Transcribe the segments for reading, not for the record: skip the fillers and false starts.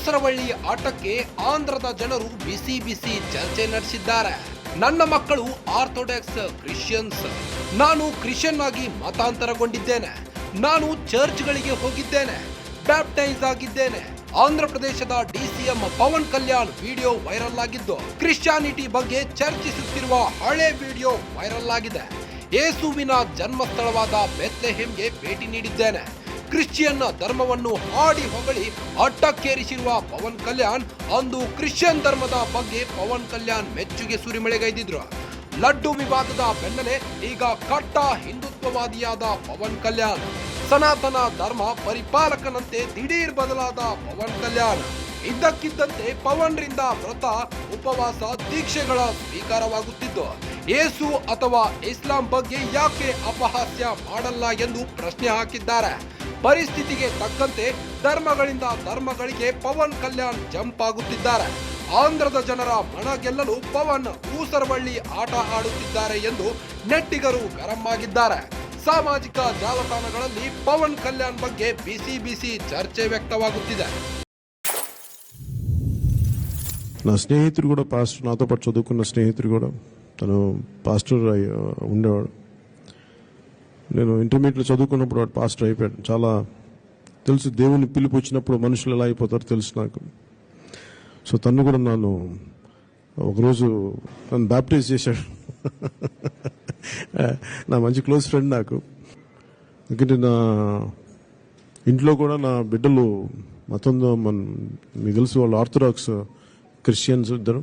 ಊಸರವಳ್ಳಿ ಆಟಕ್ಕೆ ಆಂಧ್ರದ ಜನರು ಬಿಸಿ ಬಿಸಿ ಚರ್ಚೆ ನಡೆಸಿದ್ದಾರೆ. ನನ್ನ ಮಕ್ಕಳು ಆರ್ಥೋಡಾಕ್ಸ್ ಕ್ರಿಶ್ಚಿಯನ್ಸ್. ನಾನು ಕ್ರಿಶ್ಚಿಯನ್ ಆಗಿ ಮತಾಂತರಗೊಂಡಿದ್ದೇನೆ. ನಾನು ಚರ್ಚ್ಗಳಿಗೆ ಹೋಗಿದ್ದೇನೆ, ಬ್ಯಾಪ್ಟೈಸ್ ಆಗಿದ್ದೇನೆ. ಆಂಧ್ರ ಪ್ರದೇಶದ DCM Pawan Kalyan video viral ಆಗಿದ್ದು, ಕ್ರಿಶ್ಚಿಯಾನಿಟಿ ಬಗ್ಗೆ ಚರ್ಚಿಸುತ್ತಿರುವ ಹಳೆ ವಿಡಿಯೋ ವೈರಲ್ ಆಗಿದೆ. ಯೇಸುವಿನ ಜನ್ಮಸ್ಥಳವಾದ ಬೆತ್ಲೆಹೆಮ್ಗೆ ಭೇಟಿ ನೀಡಿದ್ದೇನೆ. ಕ್ರಿಶ್ಚಿಯನ್ ಧರ್ಮವನ್ನು ಹಾಡಿ ಹೊಗಳಿ ಅಟ್ಟಕ್ಕೇರಿಸಿರುವ ಪವನ್ ಕಲ್ಯಾಣ್ ಅಂದು ಕ್ರಿಶ್ಚಿಯನ್ ಧರ್ಮದ ಬಗ್ಗೆ ಪವನ್ ಕಲ್ಯಾಣ್ ಮೆಚ್ಚುಗೆ ಸುರಿಮಳೆಗೈದಿದ್ರು. ಲಡ್ಡು ವಿವಾದದ ಬೆನ್ನಲ್ಲೇ ಈಗ ಕಟ್ಟ ಹಿಂದುತ್ವವಾದಿಯಾದ ಪವನ್ ಕಲ್ಯಾಣ್, ಸನಾತನ ಧರ್ಮ ಪರಿಪಾಲಕನಂತೆ ದಿಢೀರ್ ಬದಲಾದ ಪವನ್ ಕಲ್ಯಾಣ್. ಇದ್ದಕ್ಕಿದ್ದಂತೆ ಪವನ್ ರಿಂದ ವ್ರತ, ಉಪವಾಸ, ದೀಕ್ಷೆಗಳ ಸ್ವೀಕಾರವಾಗುತ್ತಿದ್ದು, ಯೇಸು ಅಥವಾ ಇಸ್ಲಾಂ ಬಗ್ಗೆ ಯಾಕೆ ಅಪಹಾಸ್ಯ ಮಾಡಲ್ಲ ಎಂದು ಪ್ರಶ್ನೆ ಹಾಕಿದ್ದಾರೆ. ಪರಿಸ್ಥಿತಿಗೆ ತಕ್ಕಂತೆ ಧರ್ಮಗಳಿಂದ ಧರ್ಮಗಳಿಗೆ ಪವನ್ ಕಲ್ಯಾಣ್ ಜಂಪ್ ಆಗುತ್ತಿದ್ದಾರೆ. ಆಂಧ್ರದ ಜನರ ಮನ ಗೆಲ್ಲಲು ಪವನ್ ಊಸರವಳ್ಳಿ ಆಟ ಆಡುತ್ತಿದ್ದಾರೆ ಎಂದು ನೆಟ್ಟಿಗರು ಗರಂ ಆಗಿದ್ದಾರೆ. ಸಾಮಾಜಿಕ ಜಾಲತಾಣಗಳಲ್ಲಿ ಪವನ್ ಕಲ್ಯಾಣ್ ಬಗ್ಗೆ ಬಿಸಿ ಬಿಸಿ ಚರ್ಚೆ ವ್ಯಕ್ತವಾಗುತ್ತಿದೆ. నా స్నేహితుడు కూడా పాస్టర్, నాతో పాటు చదువుకున్న స్నేహితుడు కూడా తను పాస్టర్ ఉండేవాడు. నేను ఇంటర్మీడియట్లో చదువుకున్నప్పుడు వాడు పాస్టర్ అయిపోయాడు. చాలా తెలుసు, దేవుని పిలుపు వచ్చినప్పుడు మనుషులు ఎలా అయిపోతారో తెలుసు నాకు. సో తను కూడా నన్ను ఒకరోజు నన్ను బ్యాప్టైజ్ చేశాడు. నా మంచి క్లోజ్ ఫ్రెండ్ నాకు. ఎందుకంటే నా ఇంట్లో కూడా నా బిడ్డలు మతంలో మీకు తెలుసు, వాళ్ళు ఆర్థోడాక్స్ ಕ್ರಿಶ್ಚಿಯನ್ಸ್ ಇದ್ದರು.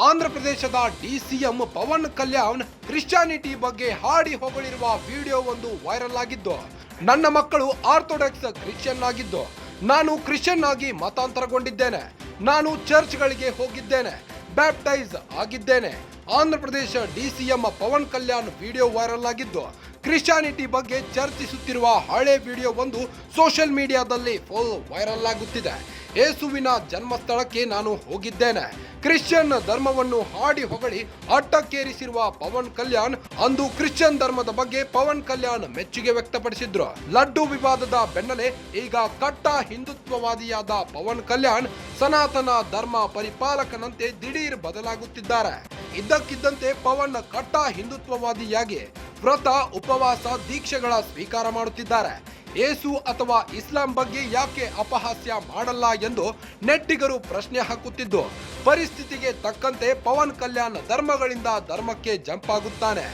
ಆಂಧ್ರ ಪ್ರದೇಶದ ಡಿಸಿಎಂ ಪವನ್ ಕಲ್ಯಾಣ್ ಕ್ರಿಶ್ಚಿಯಾನಿಟಿ ಬಗ್ಗೆ ಹಾಡಿ ಹೊಗಳಿರುವ ವಿಡಿಯೋ ಒಂದು ವೈರಲ್ ಆಗಿದ್ದು, ನನ್ನ ಮಕ್ಕಳು ಆರ್ಥೋಡಾಕ್ಸ್ ಕ್ರಿಶ್ಚಿಯನ್ ಆಗಿದ್ದು, ನಾನು ಕ್ರಿಶ್ಚಿಯನ್ ಆಗಿ ಮತಾಂತರಗೊಂಡಿದ್ದೇನೆ. ನಾನು ಚರ್ಚ್ಗಳಿಗೆ ಹೋಗಿದ್ದೇನೆ, ಬ್ಯಾಪ್ಟೈಸ್ ಆಗಿದ್ದೇನೆ. Andhra Pradesh DCM Pawan Kalyan video viral ಆಗಿದ್ದು, ಕ್ರಿಶ್ಚಿಯಾನಿಟಿ ಬಗ್ಗೆ ಚರ್ಚಿಸುತ್ತಿರುವ ಹಳೆ ವಿಡಿಯೋ ಒಂದು ಸೋಷಿಯಲ್ ಮೀಡಿಯಾದಲ್ಲಿ ಫುಲ್ ವೈರಲ್ ಆಗುತ್ತಿದೆ. ಯೇಸುವಿನ ಜನ್ಮಸ್ಥಳಕ್ಕೆ ನಾನು ಹೋಗಿದ್ದೇನೆ. ಕ್ರಿಶ್ಚಿಯನ್ ಧರ್ಮವನ್ನು ಹಾಡಿ ಹೊಗಳಿ ಅಟ್ಟಕ್ಕೇರಿಸಿರುವ ಪವನ್ ಕಲ್ಯಾಣ್ ಅಂದು ಕ್ರಿಶ್ಚಿಯನ್ ಧರ್ಮದ ಬಗ್ಗೆ ಪವನ್ ಕಲ್ಯಾಣ್ ಮೆಚ್ಚುಗೆ ವ್ಯಕ್ತಪಡಿಸಿದ್ರು. ಲಡ್ಡು ವಿವಾದದ ಬೆನ್ನಲ್ಲೇ ಈಗ ಕಟ್ಟ ಹಿಂದುತ್ವವಾದಿಯಾದ ಪವನ್ ಕಲ್ಯಾಣ್ ಸನಾತನ ಧರ್ಮ ಪರಿಪಾಲಕನಂತೆ ದಿಢೀರ್ ಬದಲಾಗುತ್ತಿದ್ದಾರೆ. ಇದ್ದಕ್ಕಿದ್ದಂತೆ ಪವನ್ ಕಟ್ಟ ಹಿಂದುತ್ವವಾದಿಯಾಗಿ ವ್ರತ, ಉಪವಾಸ, ದೀಕ್ಷೆಗಳ ಸ್ವೀಕಾರ ಮಾಡುತ್ತಿದ್ದಾರೆ. ಯೇಸು ಅಥವಾ ಇಸ್ಲಾಂ ಬಗ್ಗೆ ಯಾಕೆ ಅಪಹಾಸ್ಯ ಮಾಡಲ್ಲ ಎಂದು ನೆಟ್ಟಿಗರು ಪ್ರಶ್ನೆ ಹಾಕುತ್ತಿದ್ದು, ಪರಿಸ್ಥಿತಿಗೆ ತಕ್ಕಂತೆ ಪವನ್ ಕಲ್ಯಾಣ್ ಧರ್ಮಗಳಿಂದ ಧರ್ಮಕ್ಕೆ ಜಂಪ್ ಆಗುತ್ತಾನೆ.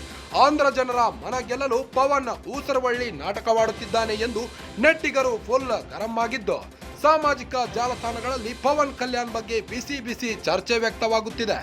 ಆಂಧ್ರ ಜನರ ಮನ ಗೆಲ್ಲಲು ಪವನ್ ಊಸರವಳ್ಳಿ ನಾಟಕವಾಡುತ್ತಿದ್ದಾನೆ ಎಂದು ನೆಟ್ಟಿಗರು ಫುಲ್ ಗರಂ ಆಗಿದ್ದು, ಸಾಮಾಜಿಕ ಜಾಲತಾಣಗಳಲ್ಲಿ ಪವನ್ ಕಲ್ಯಾಣ್ ಬಗ್ಗೆ ಬಿಸಿ ಬಿಸಿ ಚರ್ಚೆ ವ್ಯಕ್ತವಾಗುತ್ತಿದೆ.